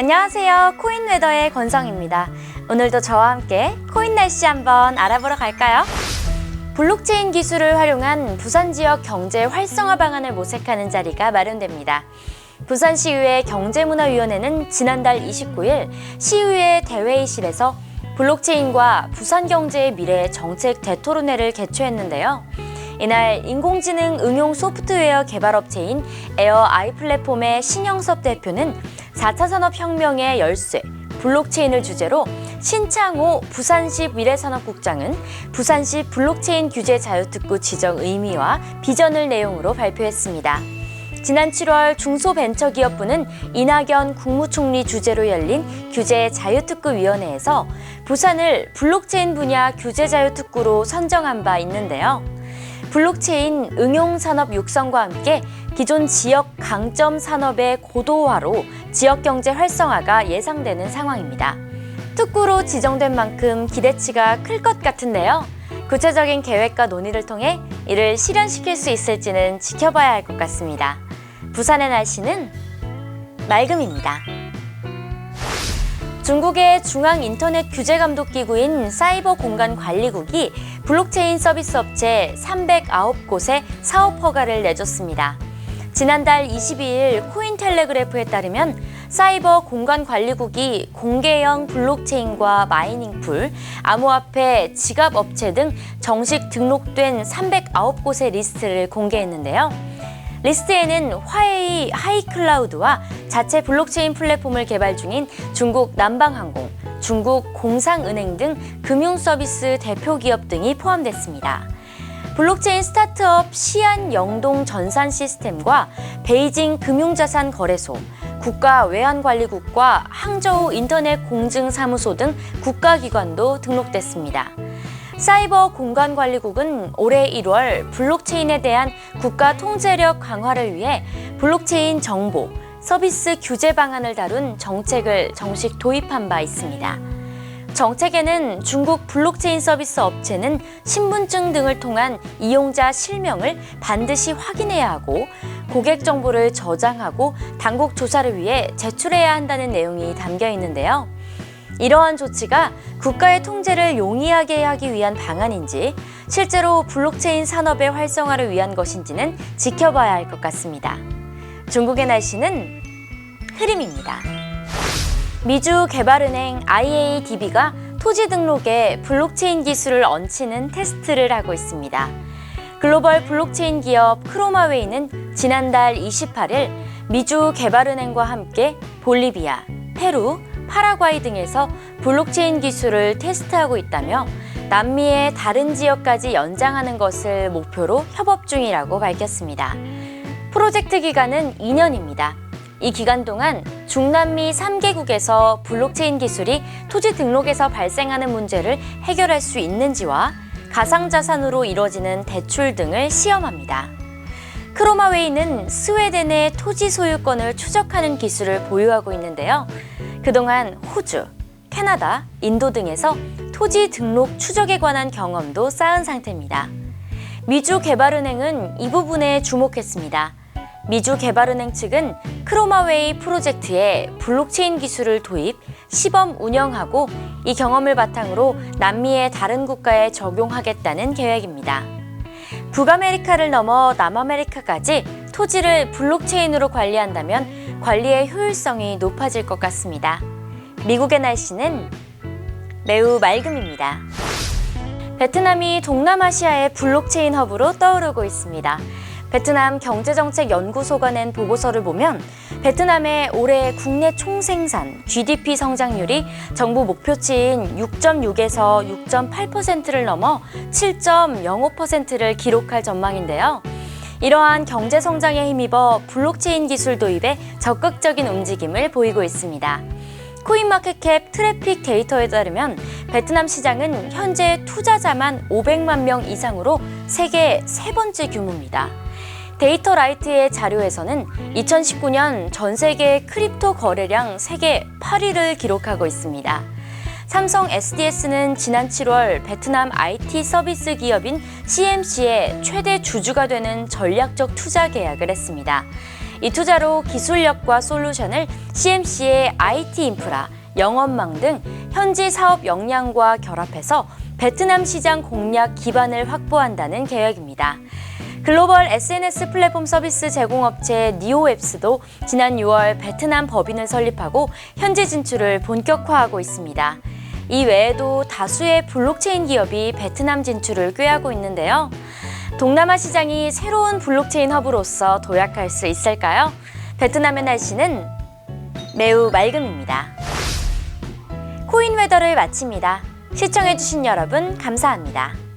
안녕하세요. 코인웨더의 권성입니다. 오늘도 저와 함께 코인 날씨 한번 알아보러 갈까요? 블록체인 기술을 활용한 부산 지역 경제 활성화 방안을 모색하는 자리가 마련됩니다. 부산시의회 경제문화위원회는 지난달 29일 시의회 대회의실에서 블록체인과 부산 경제의 미래 정책 대토론회를 개최했는데요. 이날 인공지능 응용 소프트웨어 개발업체인 에어 아이플랫폼의 신영섭 대표는 4차 산업혁명의 열쇠, 블록체인을 주제로 신창호 부산시 미래산업국장은 부산시 블록체인 규제 자유특구 지정 의미와 비전을 내용으로 발표했습니다. 지난 7월 중소벤처기업부는 이낙연 국무총리 주재로 열린 규제 자유특구위원회에서 부산을 블록체인 분야 규제 자유특구로 선정한 바 있는데요. 블록체인 응용산업 육성과 함께 기존 지역 강점 산업의 고도화로 지역경제 활성화가 예상되는 상황입니다. 특구로 지정된 만큼 기대치가 클 것 같은데요. 구체적인 계획과 논의를 통해 이를 실현시킬 수 있을지는 지켜봐야 할 것 같습니다. 부산의 날씨는 맑음입니다. 중국의 중앙인터넷규제감독기구인 사이버공간관리국이 블록체인 서비스 업체 309곳에 사업 허가를 내줬습니다. 지난달 22일 코인텔레그래프에 따르면 사이버공간관리국이 공개형 블록체인과 마이닝풀, 암호화폐, 지갑업체 등 정식 등록된 309곳의 리스트를 공개했는데요. 리스트에는 화웨이 하이클라우드와 자체 블록체인 플랫폼을 개발 중인 중국 남방항공, 중국 공상은행 등 금융서비스 대표기업 등이 포함됐습니다. 블록체인 스타트업 시안영동전산시스템과 베이징 금융자산거래소, 국가외환관리국과 항저우 인터넷공증사무소 등 국가기관도 등록됐습니다. 사이버공간관리국은 올해 1월 블록체인에 대한 국가 통제력 강화를 위해 블록체인 정보, 서비스 규제 방안을 다룬 정책을 정식 도입한 바 있습니다. 정책에는 중국 블록체인 서비스 업체는 신분증 등을 통한 이용자 실명을 반드시 확인해야 하고 고객 정보를 저장하고 당국 조사를 위해 제출해야 한다는 내용이 담겨 있는데요. 이러한 조치가 국가의 통제를 용이하게 하기 위한 방안인지 실제로 블록체인 산업의 활성화를 위한 것인지는 지켜봐야 할 것 같습니다. 중국의 날씨는 흐림입니다. 미주개발은행 IADB가 토지 등록에 블록체인 기술을 얹히는 테스트를 하고 있습니다. 글로벌 블록체인 기업 크로마웨이는 지난달 28일 미주개발은행과 함께 볼리비아, 페루, 파라과이 등에서 블록체인 기술을 테스트하고 있다며 남미의 다른 지역까지 연장하는 것을 목표로 협업 중이라고 밝혔습니다. 프로젝트 기간은 2년입니다. 이 기간 동안 중남미 3개국에서 블록체인 기술이 토지 등록에서 발생하는 문제를 해결할 수 있는지와 가상자산으로 이뤄지는 대출 등을 시험합니다. 크로마웨이는 스웨덴의 토지 소유권을 추적하는 기술을 보유하고 있는데요. 그동안 호주, 캐나다, 인도 등에서 토지 등록 추적에 관한 경험도 쌓은 상태입니다. 미주개발은행은 이 부분에 주목했습니다. 미주개발은행 측은 크로마웨이 프로젝트에 블록체인 기술을 도입, 시범 운영하고 이 경험을 바탕으로 남미의 다른 국가에 적용하겠다는 계획입니다. 북아메리카를 넘어 남아메리카까지 토지를 블록체인으로 관리한다면 관리의 효율성이 높아질 것 같습니다. 미국의 날씨는 매우 맑음입니다. 베트남이 동남아시아의 블록체인 허브로 떠오르고 있습니다. 베트남 경제정책연구소가 낸 보고서를 보면 베트남의 올해 국내 총생산 GDP 성장률이 정부 목표치인 6.6에서 6.8%를 넘어 7.05%를 기록할 전망인데요. 이러한 경제 성장에 힘입어 블록체인 기술 도입에 적극적인 움직임을 보이고 있습니다. 코인마켓캡 트래픽 데이터에 따르면 베트남 시장은 현재 투자자만 500만 명 이상으로 세계 세 번째 규모입니다. 데이터 라이트의 자료에서는 2019년 전 세계 크립토 거래량 세계 8위를 기록하고 있습니다. 삼성 SDS는 지난 7월 베트남 IT 서비스 기업인 CMC의 최대 주주가 되는 전략적 투자 계약을 했습니다. 이 투자로 기술력과 솔루션을 CMC의 IT 인프라, 영업망 등 현지 사업 역량과 결합해서 베트남 시장 공략 기반을 확보한다는 계획입니다. 글로벌 SNS 플랫폼 서비스 제공업체 니오앱스도 지난 6월 베트남 법인을 설립하고 현지 진출을 본격화하고 있습니다. 이 외에도 다수의 블록체인 기업이 베트남 진출을 꾀하고 있는데요. 동남아 시장이 새로운 블록체인 허브로서 도약할 수 있을까요? 베트남의 날씨는 매우 맑음입니다. 코인 웨더를 마칩니다. 시청해주신 여러분 감사합니다.